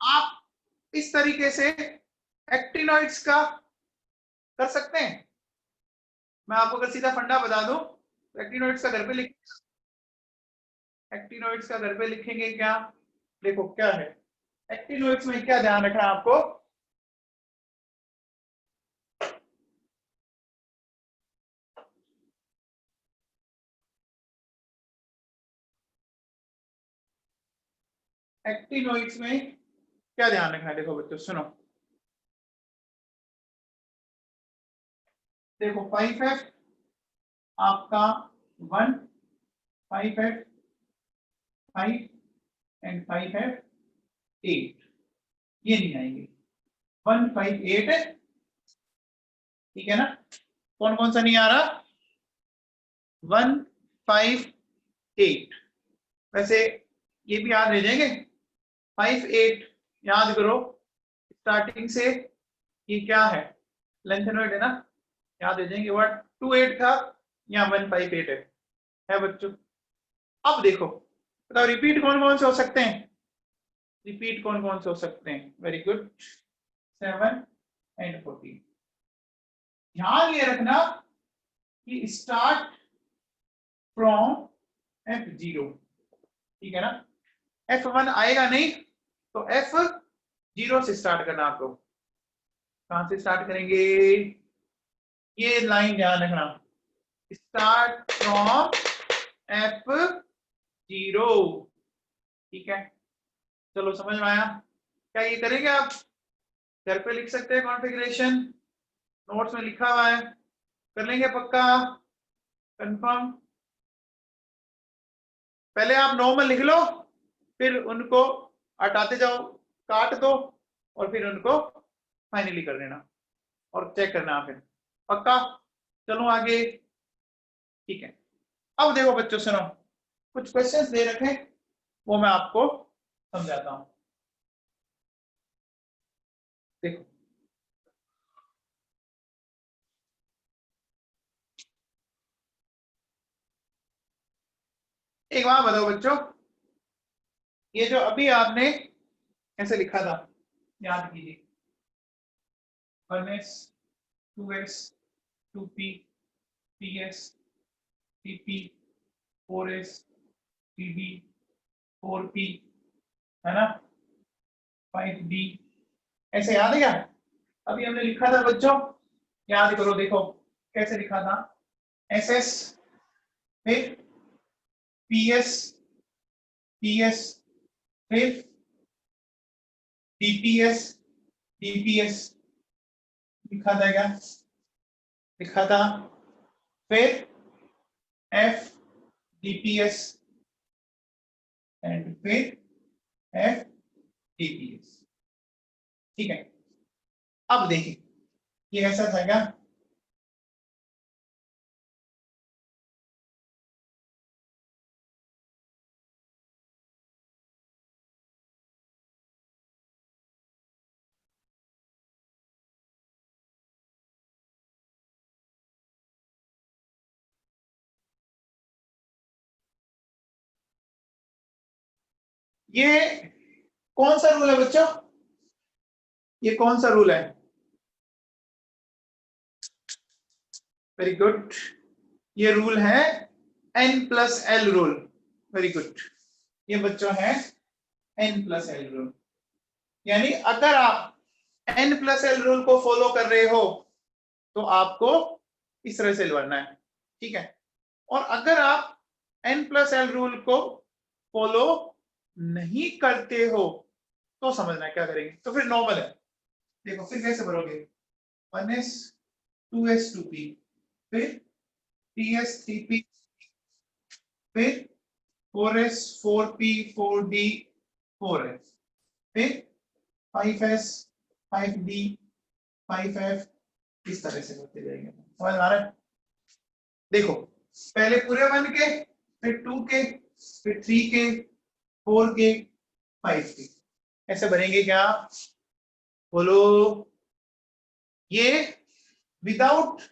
आप इस तरीके से एक्टिनॉइड्स का कर सकते हैं। मैं आपको अगर सीधा फंडा बता दूं तो एक्टिनॉइड्स का घर पे एक्टिनॉइड्स का घर पे लिखेंगे क्या? देखो क्या है एक्टिनॉइड्स में, क्या ध्यान रखना है आपको? एक्टिनॉइड्स में क्या ध्यान रखना है? देखो बच्चों सुनो, देखो 5f आपका 1 5f 5 एंड 5f 8 ये नहीं आएंगे 1 5 8 ठीक है ना? कौन कौन सा नहीं आ रहा? 1 5 8 वैसे ये भी याद रह जाएंगे 5 8 याद करो स्टार्टिंग से ये क्या है? लेंथेनॉइड है ना, याद रह जाएंगे। व्हाट 2 8 था या 1 5 8 है बच्चों। अब देखो बताओ रिपीट कौन कौन से हो सकते हैं? रिपीट कौन कौन से हो सकते हैं? Very good 7 and 14। ध्यान ये रखना कि स्टार्ट फ्रॉम F0 ठीक है ना? F1 आएगा नहीं तो F0 से स्टार्ट करना आपको। कहां से स्टार्ट करेंगे? ये लाइन ध्यान रखना, स्टार्ट फ्रॉम F0 ठीक है। चलो समझ में आया? क्या ये करेंगे आप? घर पे लिख सकते हैं कॉन्फ़िगरेशन, नोट्स में लिखा हुआ है, कर लेंगे पक्का कंफर्म? पहले आप नॉर्मल लिख लो फिर उनको हटाते जाओ, काट दो और फिर उनको फाइनली कर देना और चेक करना फिर पक्का। चलो आगे ठीक है। अब देखो बच्चों सुनो, कुछ क्वेश्चंस दे रखे वो मैं आपको समझाता हूं। देखो एक बात बताओ बच्चों, ये जो अभी आपने ऐसे लिखा था याद कीजिए 1s 2s 2p 3s 3p 4s 3d 4p है ना 5d ऐसे याद है क्या? अभी हमने लिखा था बच्चों, याद करो देखो कैसे लिखा था। ss फिर ps ps फिर dps dps लिखा था क्या? लिखा था। फिर f dps एंड फिर f dps ठीक है। अब देखिए ये ऐसा था क्या? ये कौन सा रूल है बच्चों? ये कौन सा रूल है? वेरी गुड, ये रूल है N+L रूल। वेरी गुड, ये बच्चों है N+L रूल। यानी अगर आप N+L रूल को फॉलो कर रहे हो तो आपको इस तरह से बनना है ठीक है। और अगर आप N+L रूल को फॉलो नहीं करते हो तो समझना है क्या करेंगे। तो फिर नॉर्मल है, देखो फिर कैसे भरोगे? 1s 2s 2p, फिर 3s 3p, फिर 4s 4p 4d 4s, फिर 5s 5d 5f, इस तरह से होते जाएंगे। समझ आ रहा है? देखो पहले पूरे 1 के, फिर 2 के, फिर 3 के, 4 के, 5 के, ऐसे बनेंगे क्या? बोलो। ये without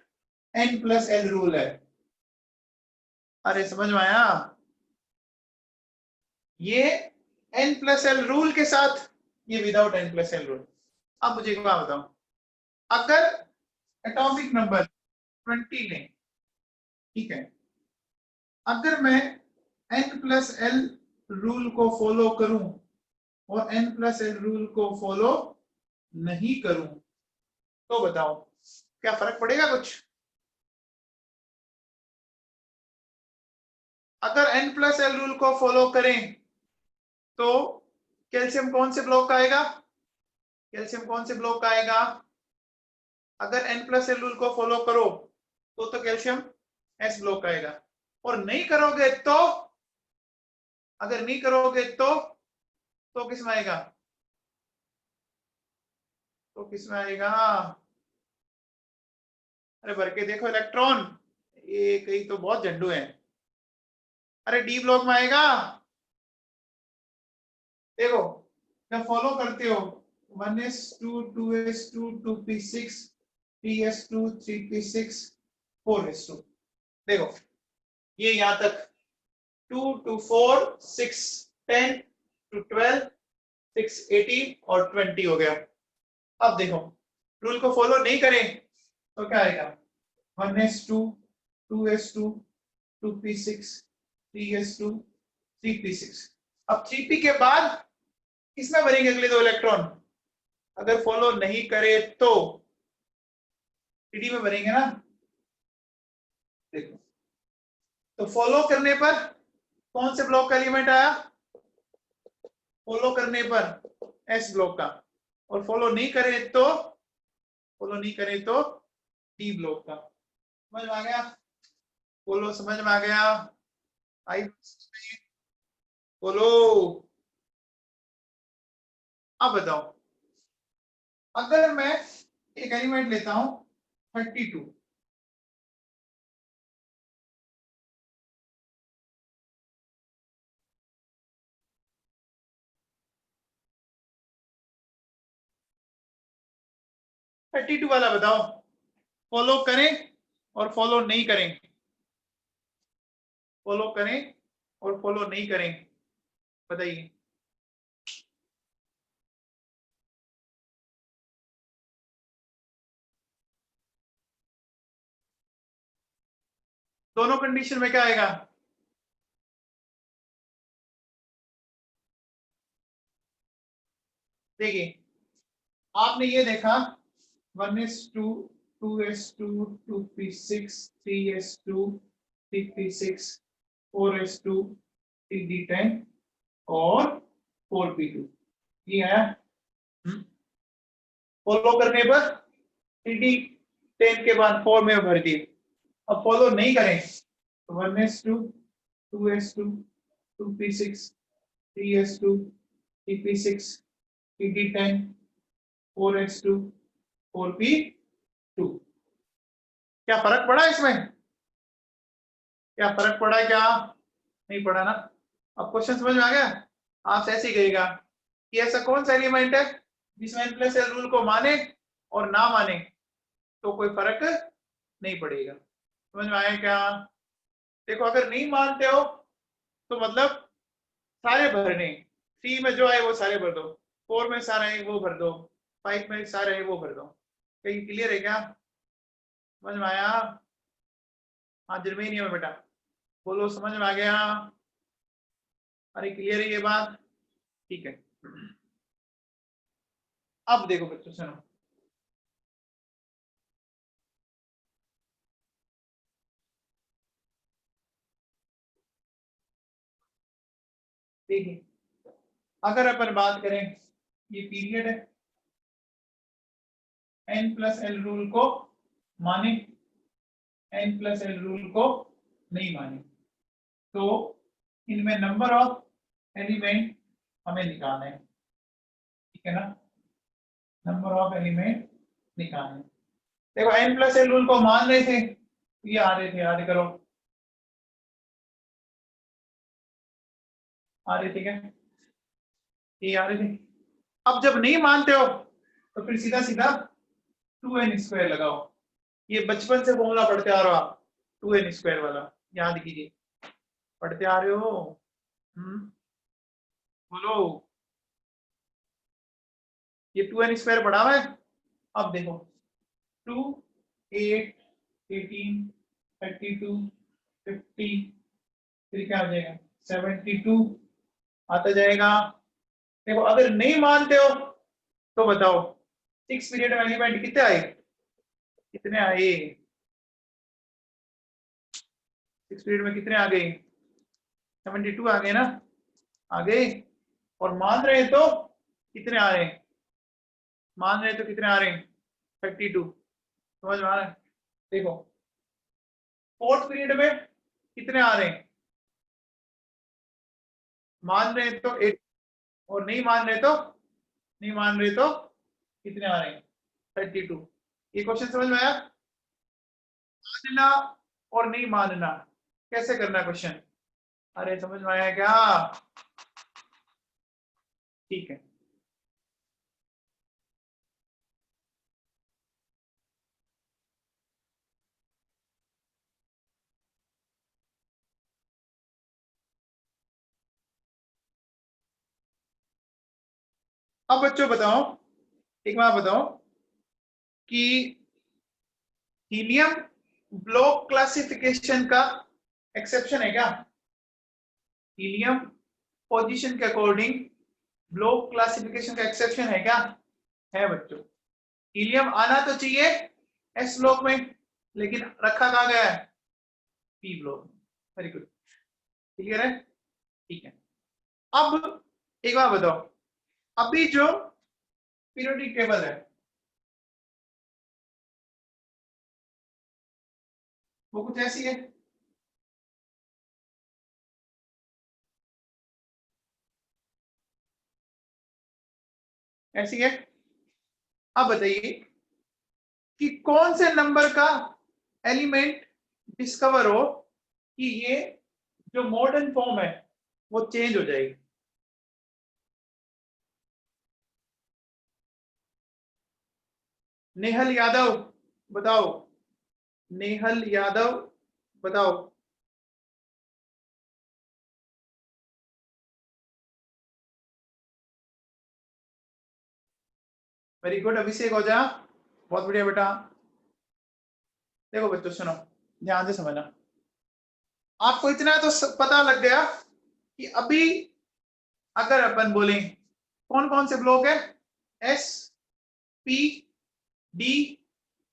n plus L rule है। अरे समझ में आया? ये n प्लस एल रूल के साथ, ये without n plus L rule. अब मुझे एक बात बताओ, अगर एटॉमिक नंबर 20 लें, ठीक है, अगर मैं n प्लस एल रूल को फॉलो करूं और n प्लस एल रूल को फॉलो नहीं करूं, तो बताओ क्या फर्क पड़ेगा कुछ? अगर n प्लस एल रूल को फॉलो करें तो कैल्शियम कौन से ब्लॉक का आएगा? कैल्शियम कौन से ब्लॉक का आएगा? अगर n प्लस एल रूल को फॉलो करो तो कैल्शियम s ब्लॉक का आएगा, और नहीं करोगे तो, अगर नहीं करोगे तो किस में आएगा? तो किस में आएगा? अरे भर के देखो इलेक्ट्रॉन, ये कहीं तो बहुत झंडू है। अरे डी ब्लॉक में आएगा। देखो जब फॉलो करते हो 1s2 2s2 2p6 3s2 3p6 4s2, देखो ये यहां तक 2 2 4 6 10 2 12 6 18 और 20 हो गया। अब देखो रूल को फॉलो नहीं करें तो क्या आएगा? 1s2 2s2 2p6 3s2 3p6। अब 3p के बाद किसमें भरेंगे अगले दो इलेक्ट्रॉन? अगर फॉलो नहीं करे तो डी में भरेंगे ना। देखो तो फॉलो करने पर कौन से ब्लॉक का एलिमेंट आया? फॉलो करने पर एस ब्लॉक का, और फॉलो नहीं करे तो, फॉलो नहीं करे तो डी ब्लॉक का। समझ में आ गया? बोलो समझ में आ गया? आई बोलो। अब बताओ, अगर मैं एक एलिमेंट लेता हूं 32, 32 वाला बताओ, फॉलो करें और फॉलो नहीं करें, फॉलो करें और फॉलो नहीं करें, बताइए। दोनों कंडीशन में क्या आएगा? देखिए आपने ये देखा 1s2 2s2 2p6 3s2 3p6 4s2 3d10 और 4p2, ये आया। फॉलो करने पर 3d10 के बाद 4 में भर दिए। अब फॉलो नहीं करें तो 1s2 2s2 2p6 3s2 3p6 3d10 4s2 4p2, क्या फर्क पड़ा इसमें? क्या फर्क पड़ा? क्या नहीं पड़ा ना? अब क्वेश्चन समझ में आ गया? आपसे ऐसे ही कहेगा कि ऐसा कौन सा एलिमेंट है जिसमें n प्लस एल रूल को माने और ना माने तो कोई फर्क नहीं पड़ेगा। समझ में आया क्या? देखो अगर नहीं मानते हो तो मतलब सारे भरने, 3 में जो आए वो सारे भर दो, 4 में सारे आए वो भर दो, 5 में सारे आए वो भर दो। कहीं क्लियर है क्या? समझ में आया? हाँ जर्मेनियम है बेटा, बोलो समझ में आ गया? अरे क्लियर है ये बात? ठीक है। अब देखो बच्चों सुनो, देखिए अगर अपन बात करें, ये पीरियड है, n प्लस एल रूल को माने, n प्लस एल रूल को नहीं माने, तो इनमें नंबर ऑफ एलिमेंट हमें निकालना है, ठीक है ना, नंबर ऑफ एलिमेंट निकालना है। देखो n प्लस एल रूल को मान रहे थे, ये आ रहे थे, याद करो, आ रहे थे क्या, ये आ रहे थे। अब जब नहीं मानते हो तो फिर सीधा सीधा 2n² लगाओ, ये बचपन से फॉर्मूला पढ़ते आ रहे हो आप, 2n² वाला याद कीजिए, पढ़ते आ रहे हो। बोलो, ये 2n² पढ़ा हुआ है। अब देखो 2, 8, 18, 32, 50, फिर क्या हो जाएगा 72 आता जाएगा। देखो अगर नहीं मानते हो तो बताओ 6 पीरियड में एलिमेंट कितने आए, कितने आए, 6 पीरियड में कितने आ गए, 72 आ गए ना, आ गए। और मान रहे हैं तो कितने आ रहे हैं, मान रहे हैं तो कितने आ रहे हैं 32, समझ में आ रहा है। देखो 4th पीरियड में कितने आ रहे हैं, मान रहे हैं तो 8, और नहीं मान रहे तो, नहीं मान रहे तो कितने आ रहे हैं 32। ये क्वेश्चन समझ में आया, मानना और नहीं मानना कैसे करना क्वेश्चन, अरे समझ में आया क्या, ठीक है। अब बच्चों बताओ, एक बात बताओ कि हीलियम ब्लॉक क्लासिफिकेशन का एक्सेप्शन है क्या, हीलियम पोजीशन के अकॉर्डिंग ब्लॉक क्लासिफिकेशन का एक्सेप्शन है क्या, है बच्चों। हीलियम आना तो चाहिए एस ब्लॉक में, लेकिन रखा कहाँ गया है, पी ब्लॉक में। वेरी गुड, क्लियर है, ठीक है। अब एक बात बताओ, अभी जो पीरियोडिक टेबल है वो कुछ ऐसी है, ऐसी है। अब बताइए कि कौन से नंबर का एलिमेंट डिस्कवर हो कि ये जो मॉडर्न फॉर्म है वो चेंज हो जाएगी, नेहल यादव बताओ, नेहल यादव बताओ। वेरी गुड अभिषेक हो जा, बहुत बढ़िया बेटा। देखो बच्चों सुनो, ध्यान से समझना, आपको इतना तो पता लग गया कि अभी अगर अपन बोले कौन कौन से ब्लॉक है, S, P, D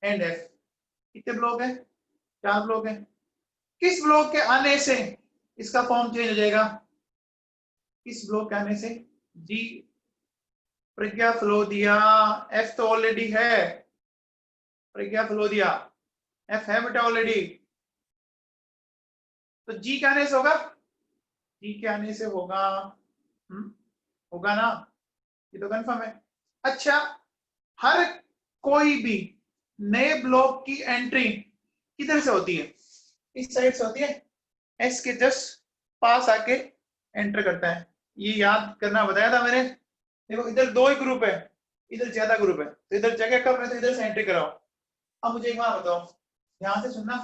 and F, कितने ब्लॉक है, 4 ब्लॉक है। किस ब्लॉक के आने से इसका फॉर्म चेंज हो जाएगा, किस ब्लॉक के आने से, जी प्रज्ञा फ्लोदिया, एफ तो ऑलरेडी है, प्रज्ञा फ्लोदिया एफ है बेटा ऑलरेडी, तो जी के आने से होगा, जी के आने से होगा, होगा ना, ये तो कंफर्म है। अच्छा, हर कोई भी नए ब्लॉक की एंट्री किधर से होती है, इस साइड से होती है, एस के जस्ट पास आके एंटर करता है, ये याद करना बताया था मैंने। देखो इधर 2 ही ग्रुप है, इधर ज्यादा ग्रुप है, तो इधर जगह कम है तो इधर से एंट्री कराओ। अब मुझे एक बात बताओ, ध्यान से सुनना,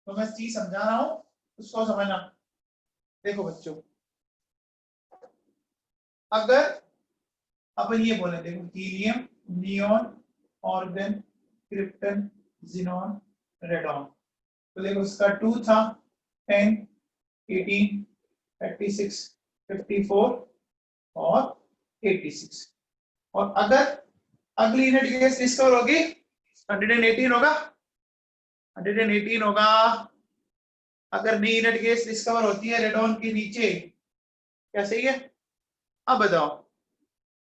तो मैं चीज समझा रहा हूं उसको समझना। देखो बच्चों, अगर अपन ये बोले, देखो helium, neon, organ, krypton, xenon, radon, तो देखो इसका 2 था, 10, 18, 36, 54 और 86। और अगर अगली यूनिट गैस डिस्कवर होगी 118 होगा, 118 होगा। अगर नई यूनिट गैस डिस्कवर होती है रेडॉन के नीचे, क्या सही है, अब बताओ,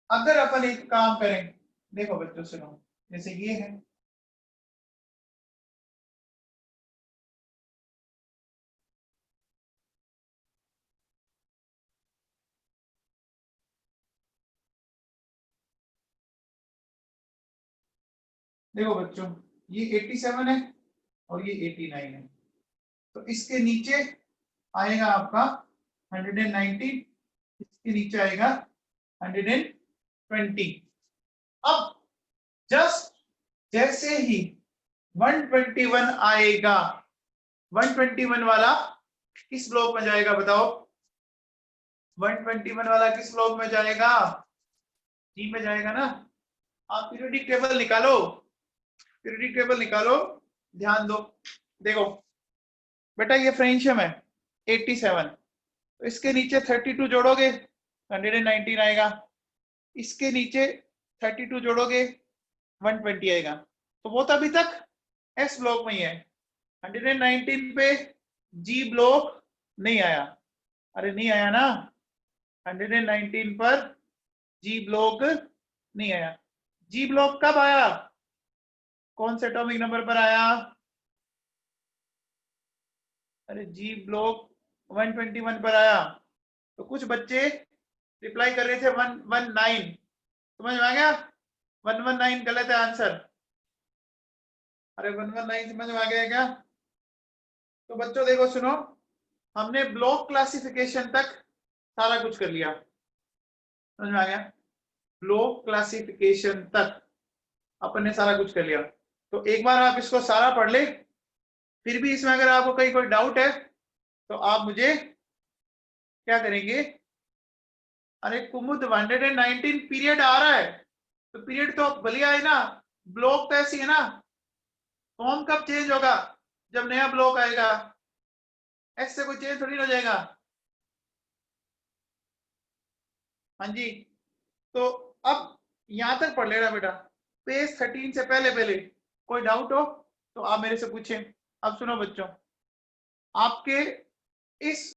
अगर अपन एक काम करें, देखो बच्चों सुनो, जैसे ये है, देखो बच्चों ये 87 है और ये 89 है, तो इसके नीचे आएगा आपका 119, इसके नीचे आएगा 120। अब जस्ट जैसे ही 121 आएगा, 121 वाला किस ब्लॉक में जाएगा बताओ? 121 वाला किस ब्लॉक में जाएगा? जी में जाएगा ना। आप पीरियोडिक टेबल निकालो, पीरियोडिक टेबल निकालो, ध्यान दो। देखो बेटा ये फ्रेंशियम है 87, तो इसके नीचे 32 जोड़ोगे 119 आएगा, इसके नीचे 32 जोड़ोगे 120 आएगा, तो वो तो अभी तक एस ब्लॉक में ही है। 119 पे जी ब्लॉक नहीं आया, अरे नहीं आया ना, 119 पर जी ब्लॉक नहीं आया। जी ब्लॉक कब आया? कौन से एटॉमिक नंबर पर आया? अरे जी ब्लॉक 121 पर आया। तो कुछ बच्चे रिप्लाई कर रहे थे 119, समझ में आ गया? 119 गलत है आंसर। अरे 119 समझ में आ गया क्या? तो बच्चों देखो सुनो, हमने ब्लॉक क्लासिफिकेशन तक सारा कुछ कर लिया, समझ में आ गया? ब्लॉक क्लासिफिकेशन तक अपन ने सारा कुछ कर लिया। तो एक बार आप इसको सारा पढ़ ले, फिर भी इसमें अगर आपको कहीं कोई डाउट है तो आप मुझे क्या करेंगे? अरे कुमुद 119 पीरियड आ रहा है, तो पीरियड तो बढ़िया है ना, ब्लॉक तो ऐसी है ना, फॉर्म कब चेंज होगा? जब नया ब्लॉक आएगा, ऐसे कोई चेंज थोड़ी हो जाएगा। हाँ जी, तो अब यहां तक पढ़ लेना बेटा, पेज 13 से पहले पहले कोई डाउट हो तो आप मेरे से पूछें। अब सुनो बच्चों, आपके इस